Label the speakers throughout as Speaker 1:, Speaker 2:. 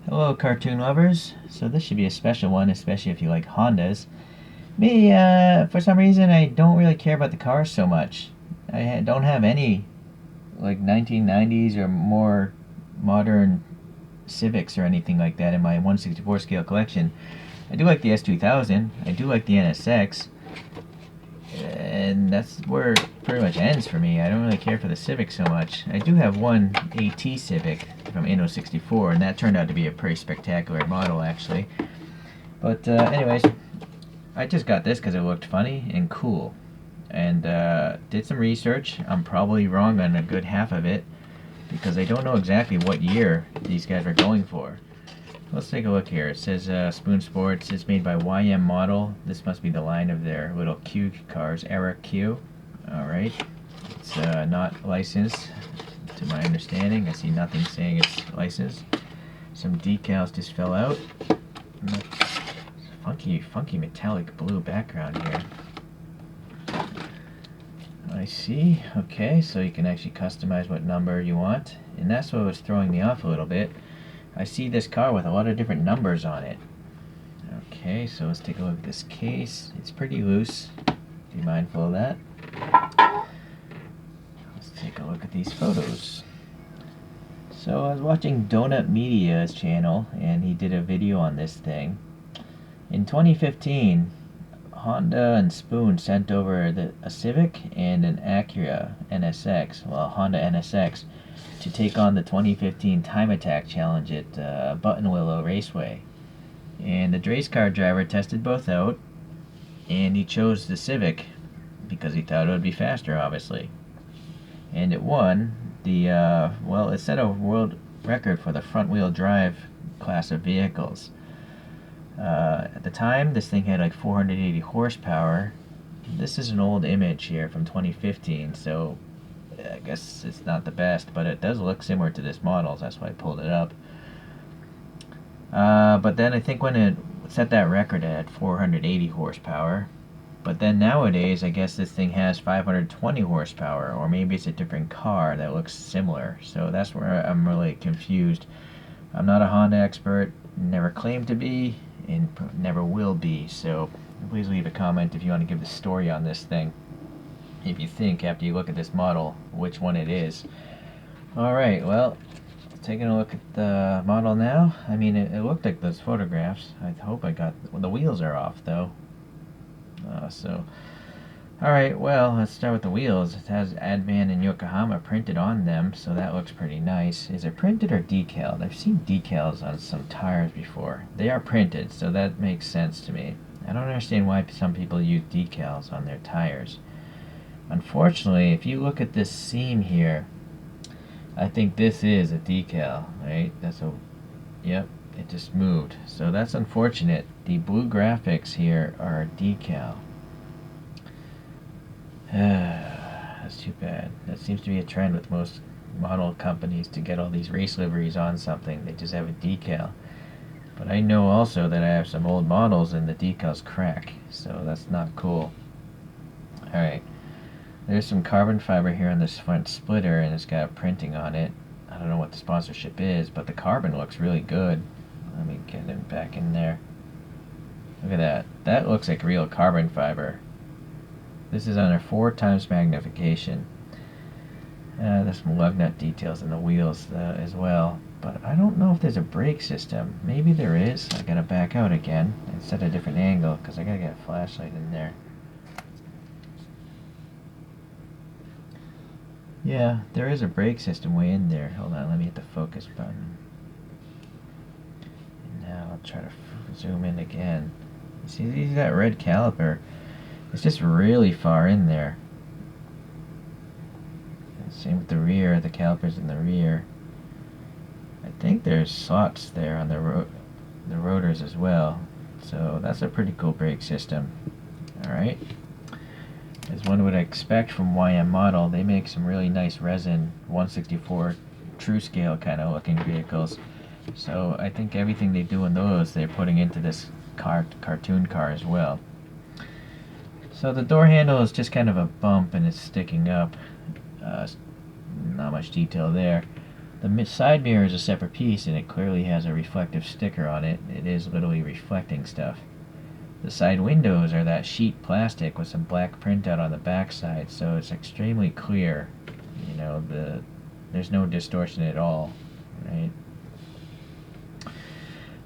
Speaker 1: Hello cartoon lovers. So this should be a special one, especially if you like Hondas. Me, for some reason I don't really care about the cars so much. I don't have any like 1990s or more modern Civics or anything like that in my 164 scale collection. I do like the S2000, I do like the NSX, and that's where it pretty much ends for me. I don't really care for the Civic so much. I do have one AT Civic from Inno64, and that turned out to be a pretty spectacular model actually. But anyways, I just got this because it looked funny and cool, and did some research. I'm probably wrong on a good half of it because I don't know exactly what year these guys are going for. Let's take a look here. It says Spoon Sports is made by YM Model. This must be the line of their little Q cars, eraq Q. Alright. It's not licensed to my understanding. I see nothing saying it's licensed. Some decals just fell out. Funky metallic blue background here. I see. Okay, so you can actually customize what number you want. And that's what was throwing me off a little bit. I see this car with a lot of different numbers on it. Okay, so let's take a look at this case. It's pretty loose. Be mindful of that. Let's take a look at these photos. So I was watching Donut Media's channel, and he did a video on this thing. In 2015, Honda and Spoon sent over a Civic and an Acura NSX, well, Honda NSX, to take on the 2015 Time Attack Challenge at Buttonwillow Raceway. And the race car driver tested both out, and he chose the Civic because he thought it would be faster, obviously. And it won the, well, it set a world record for the front-wheel drive class of vehicles. At the time, this thing had like 480 horsepower. This is an old image here from 2015, so I guess it's not the best, but it does look similar to this model, so that's why I pulled it up. But then I think when it set that record it had 480 horsepower. But then nowadays, I guess this thing has 520 horsepower, or maybe it's a different car that looks similar. So that's where I'm really confused. I'm not a Honda expert, never claimed to be, and never will be, so please leave a comment if you want to give the story on this thing, if you think after you look at this model which one it is. Alright, well, taking a look at the model now. I mean, it looked like those photographs. I hope I got, well, the wheels are off though. Alright, well, let's start with the wheels. It has Advan and Yokohama printed on them, so that looks pretty nice. Is it printed or decaled? I've seen decals on some tires before. They are printed, so that makes sense to me. I don't understand why some people use decals on their tires. Unfortunately, if you look at this seam here, I think this is a decal, right? Yep, it just moved. So that's unfortunate. The blue graphics here are a decal. That's too bad. That seems to be a trend with most model companies to get all these race liveries on something. They just have a decal. But I know also that I have some old models and the decals crack, so that's not cool. Alright, there's some carbon fiber here on this front splitter, and it's got printing on it. I don't know what the sponsorship is, but the carbon looks really good. Let me get it back in there. Look at that. That looks like real carbon fiber. This is under 4 times magnification. There's some lug nut details in the wheels as well, but I don't know if there's a brake system. Maybe there is. I gotta back out again and set a different angle because I gotta get a flashlight in there. Yeah, there is a brake system way in there. Hold on, let me hit the focus button. And now I'll try to zoom in again. You see that red caliper? It's just really far in there. And same with the rear, the calipers in the rear. I think there's slots there on the rotors as well. So that's a pretty cool brake system. Alright. As one would expect from YM Model, they make some really nice resin 164 true scale kind of looking vehicles. So I think everything they do in those, they're putting into this cartoon car as well. So the door handle is just kind of a bump and it's sticking up. Not much detail there. The side mirror is a separate piece, and it clearly has a reflective sticker on it. It is literally reflecting stuff. The side windows are that sheet plastic with some black printout on the back side, so it's extremely clear. You know, there's no distortion at all, right?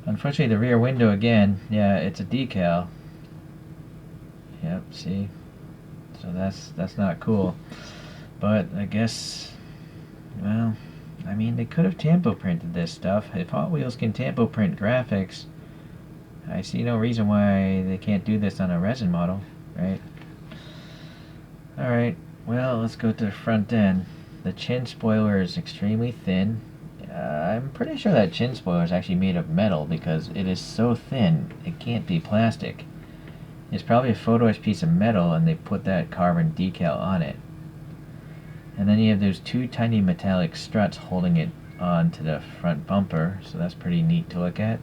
Speaker 1: Unfortunately, the rear window again, yeah, it's a decal. Yep, see? So that's not cool. But I guess, well, I mean, they could have tampo printed this stuff. If Hot Wheels can tampo print graphics, I see no reason why they can't do this on a resin model, right? Alright, well, let's go to the front end. The chin spoiler is extremely thin. I'm pretty sure that chin spoiler is actually made of metal because it is so thin, it can't be plastic. It's probably a photo-etched piece of metal and they put that carbon decal on it. And then you have those two tiny metallic struts holding it onto the front bumper, so that's pretty neat to look at.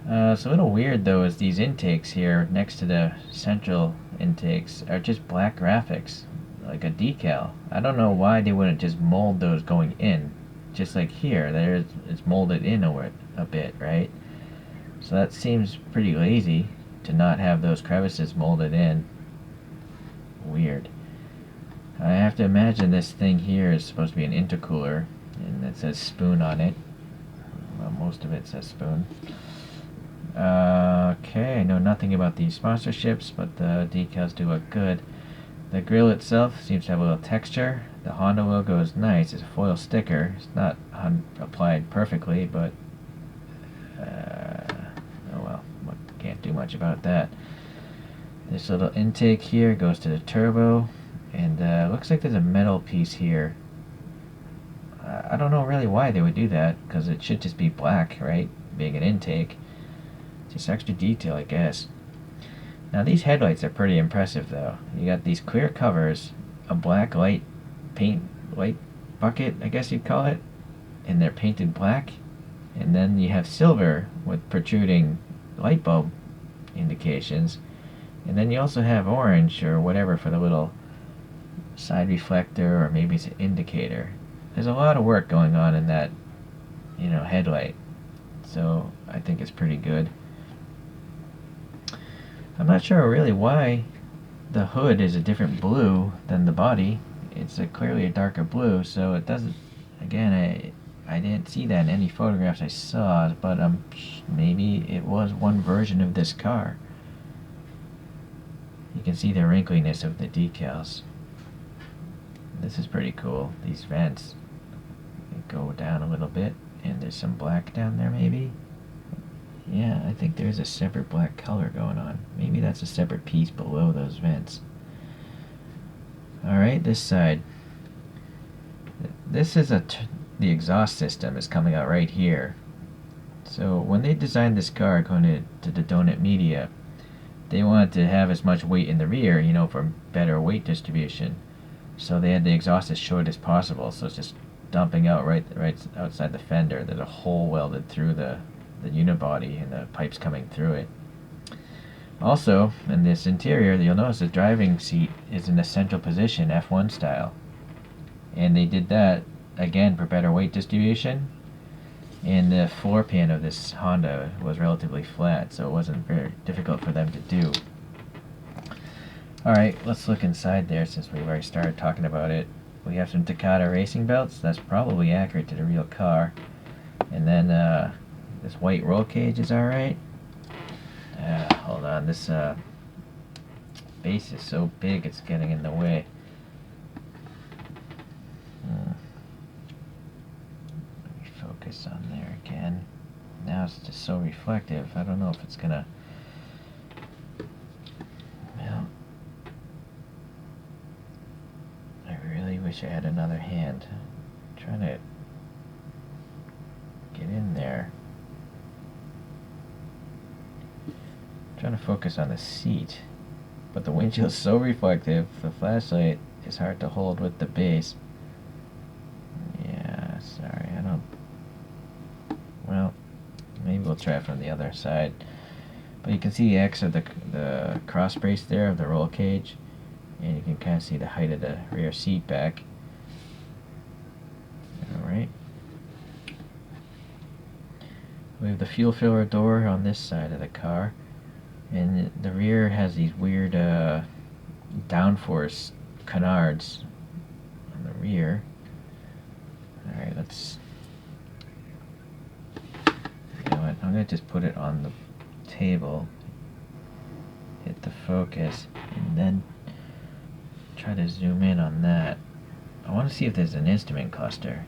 Speaker 1: It's a little weird though, is these intakes here next to the central intakes are just black graphics, like a decal. I don't know why they wouldn't just mold those going in, just like here. It's molded in a bit, right? So that seems pretty lazy to not have those crevices molded in. Weird. I have to imagine this thing here is supposed to be an intercooler, and it says spoon on it. Well, most of it says spoon. Okay, I know nothing about these sponsorships, but the decals do look good. The grille itself seems to have a little texture. The Honda logo is nice. It's a foil sticker. It's not applied perfectly, but oh well, can't do much about that. This little intake here goes to the turbo, and looks like there's a metal piece here. I don't know really why they would do that, because it should just be black, right? Being an intake. Just extra detail, I guess. Now these headlights are pretty impressive though. You got these clear covers, a black light bucket, I guess you'd call it, and they're painted black. And then you have silver with protruding light bulb indications. And then you also have orange or whatever for the little side reflector, or maybe it's an indicator. There's a lot of work going on in that, headlight. So I think it's pretty good. I'm not sure really why the hood is a different blue than the body. It's clearly a darker blue, so it doesn't, again, I didn't see that in any photographs I saw, but maybe it was one version of this car. You can see the wrinkliness of the decals. This is pretty cool. These vents go down a little bit, and there's some black down there maybe. Yeah, I think there's a separate black color going on. Maybe that's a separate piece below those vents. Alright, this side. This is the exhaust system is coming out right here. So when they designed this car according to the Donut Media, they wanted to have as much weight in the rear, for better weight distribution. So they had the exhaust as short as possible, so it's just dumping out right outside the fender. There's a hole welded through the unibody and the pipes coming through it. Also, in this interior, you'll notice the driving seat is in the central position, F1 style. And they did that, again, for better weight distribution. And the floor pan of this Honda was relatively flat, so it wasn't very difficult for them to do. Alright, let's look inside there since we've already started talking about it. We have some Takata racing belts. That's probably accurate to the real car. And then this white roll cage is alright. Hold on, this base is so big it's getting in the way. Let me focus on there again. Now it's just so reflective. I don't know if it's gonna... Well, I really wish I had another hand. I'm trying to get in there. Trying to focus on the seat, but the windshield is so reflective, the flashlight is hard to hold with the base. Yeah, sorry, I don't... Well, maybe we'll try it from the other side. But you can see the X of the cross brace there of the roll cage, and you can kind of see the height of the rear seat back. Alright, We have the fuel filler door on this side of the car, and the rear has these weird downforce canards on the rear. Alright, let's... You know what, I'm going to just put it on the table, hit the focus, and then try to zoom in on that. I want to see if there's an instrument cluster.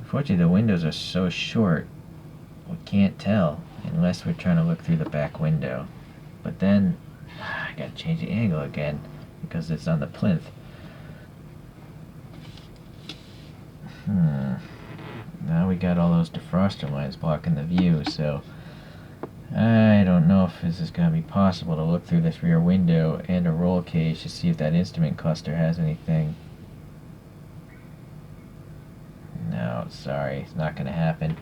Speaker 1: Unfortunately, the windows are so short, we can't tell unless we're trying to look through the back window. But then, I gotta change the angle again because it's on the plinth. Now we got all those defroster lines blocking the view, so I don't know if this is going to be possible to look through this rear window and a roll cage to see if that instrument cluster has anything. No, sorry, it's not going to happen.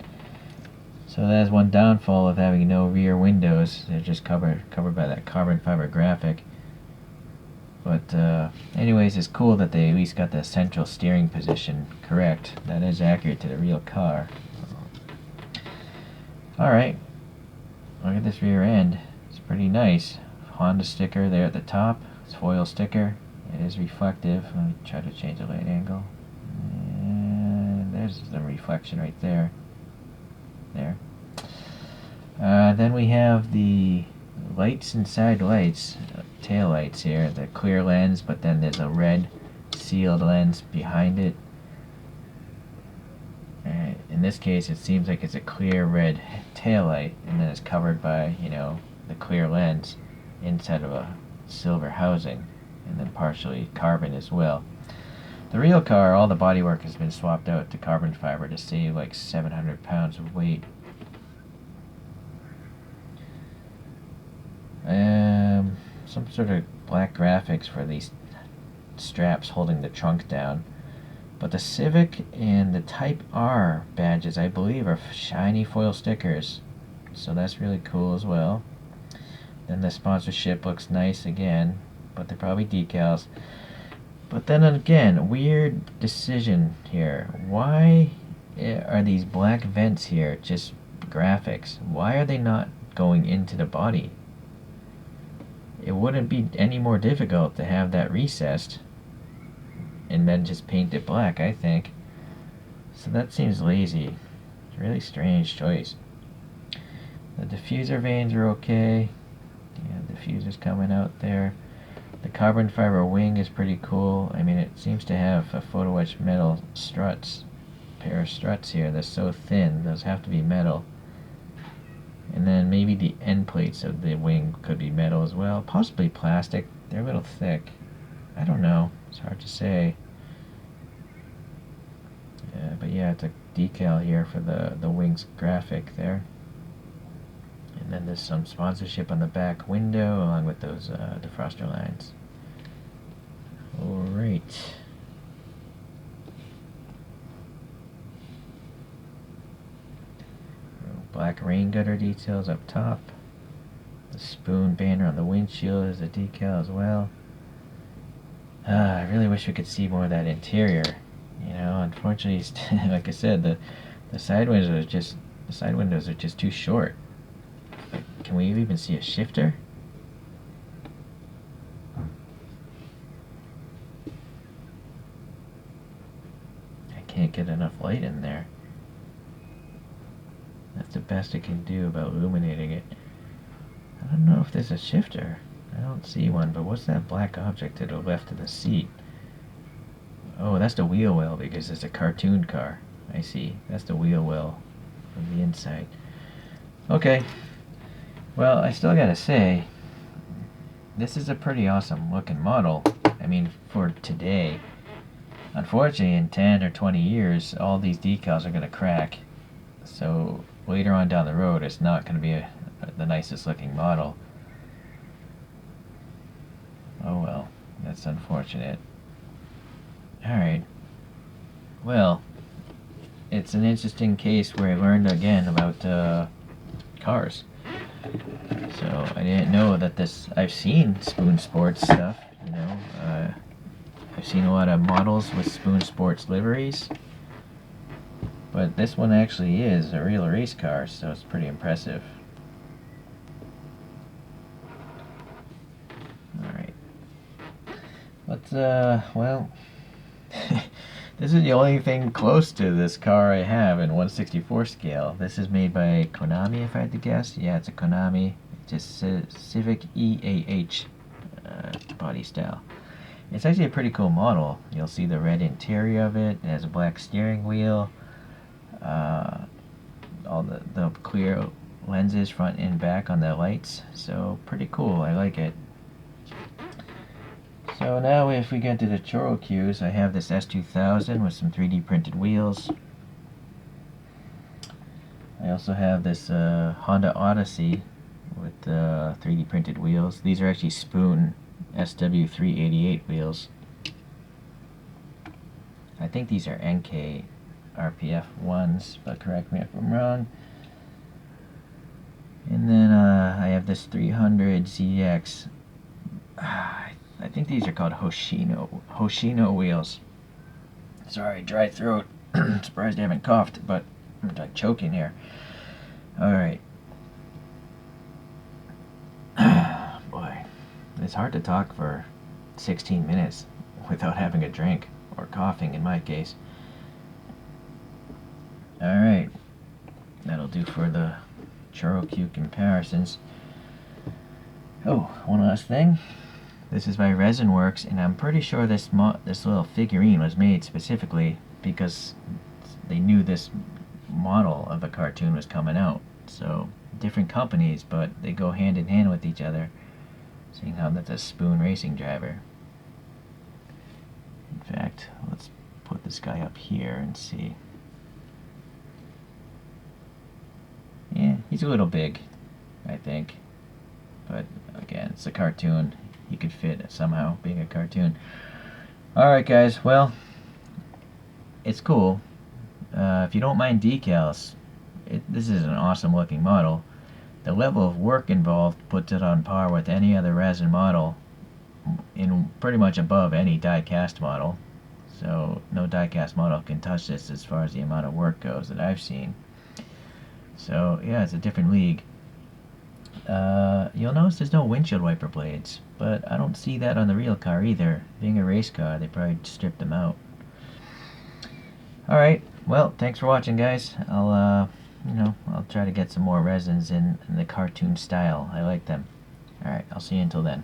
Speaker 1: So that's one downfall of having no rear windows. They're just covered by that carbon fiber graphic. But anyways, it's cool that they at least got the central steering position correct. That is accurate to the real car. Alright, look at this rear end. It's pretty nice. Honda sticker there at the top. It's foil sticker. It is reflective. Let me try to change the light angle. And there's the reflection right there. There. Then we have the lights inside lights, tail lights here, the clear lens, but then there's a red sealed lens behind it. In this case, it seems like it's a clear red tail light, and then it's covered by, you know, the clear lens inside of a silver housing, and then partially carbon as well. The real car, all the bodywork has been swapped out to carbon fiber to save like 700 pounds of weight. Some sort of black graphics for these straps holding the trunk down. But the Civic and the Type R badges, I believe, are shiny foil stickers. So that's really cool as well. Then the sponsorship looks nice again, but they're probably decals. But then again, weird decision here. Why are these black vents here just graphics? Why are they not going into the body? It wouldn't be any more difficult to have that recessed and then just paint it black, I think. So that seems lazy. It's a really strange choice. The diffuser vanes are okay. Yeah, diffuser's coming out there. The carbon fiber wing is pretty cool. I mean, it seems to have a photo etched metal struts. Pair of struts here. They're so thin, those have to be metal. And then maybe the end plates of the wing could be metal as well. Possibly plastic. They're a little thick. I don't know. It's hard to say. But yeah, it's a decal here for the wings graphic there. And then there's some sponsorship on the back window along with those defroster lines. Alright. Black rain gutter details up top. The spoon banner on the windshield is a decal as well. I really wish we could see more of that interior. You know, unfortunately, like I said, the side windows are just too short. Like, can we even see a shifter? I can't get enough light in there. That's the best it can do about illuminating it. I don't know if there's a shifter. I don't see one, but what's that black object to the left of the seat? Oh, that's the wheel well because it's a cartoon car. I see. That's the wheel well from the inside. Okay. Well, I still gotta say, this is a pretty awesome looking model. I mean, for today. Unfortunately, in 10 or 20 years, all these decals are gonna crack. So later on down the road, it's not going to be the nicest looking model. Oh well, that's unfortunate. Alright. Well, it's an interesting case where I learned again about cars. So I didn't know that this... I've seen Spoon Sports stuff, you know. I've seen a lot of models with Spoon Sports liveries. But this one actually is a real race car, so it's pretty impressive. Alright. But, well, this is the only thing close to this car I have in 1/64 scale. This is made by Konami, if I had to guess. Yeah, it's a Konami. It's a Civic EAH body style. It's actually a pretty cool model. You'll see the red interior of it. It has a black steering wheel. All the clear lenses front and back on the lights. So pretty cool. I like it. So now if we get to the choro-qs, I have this S2000 with some 3D printed wheels. I also have this Honda Odyssey with 3D printed wheels. These are actually Spoon SW388 wheels. I think these are NK RPF ones, but correct me if I'm wrong. And then I have this 300 ZX. I think these are called Hoshino wheels. Sorry, dry throat. Surprised I haven't coughed, but I'm like choking here. Alright. Boy, it's hard to talk for 16 minutes without having a drink, or coughing in my case. Alright, that'll do for the choro-q comparisons. Oh, one last thing. This is by Resin Works, and I'm pretty sure this little figurine was made specifically because they knew this model of the cartoon was coming out. So, different companies, but they go hand in hand with each other, seeing how that's a Spoon racing driver. In fact, let's put this guy up here and see. Yeah, he's a little big, I think. But, again, it's a cartoon. He could fit somehow, being a cartoon. Alright guys, well, it's cool. If you don't mind decals, this is an awesome looking model. The level of work involved puts it on par with any other resin model, in pretty much above any die-cast model. So no die-cast model can touch this as far as the amount of work goes that I've seen. So yeah, it's a different league. You'll notice there's no windshield wiper blades, but I don't see that on the real car either. Being a race car, they probably stripped them out. Alright, well, thanks for watching guys. I'll try to get some more resins in the cartoon style. I like them. Alright, I'll see you until then.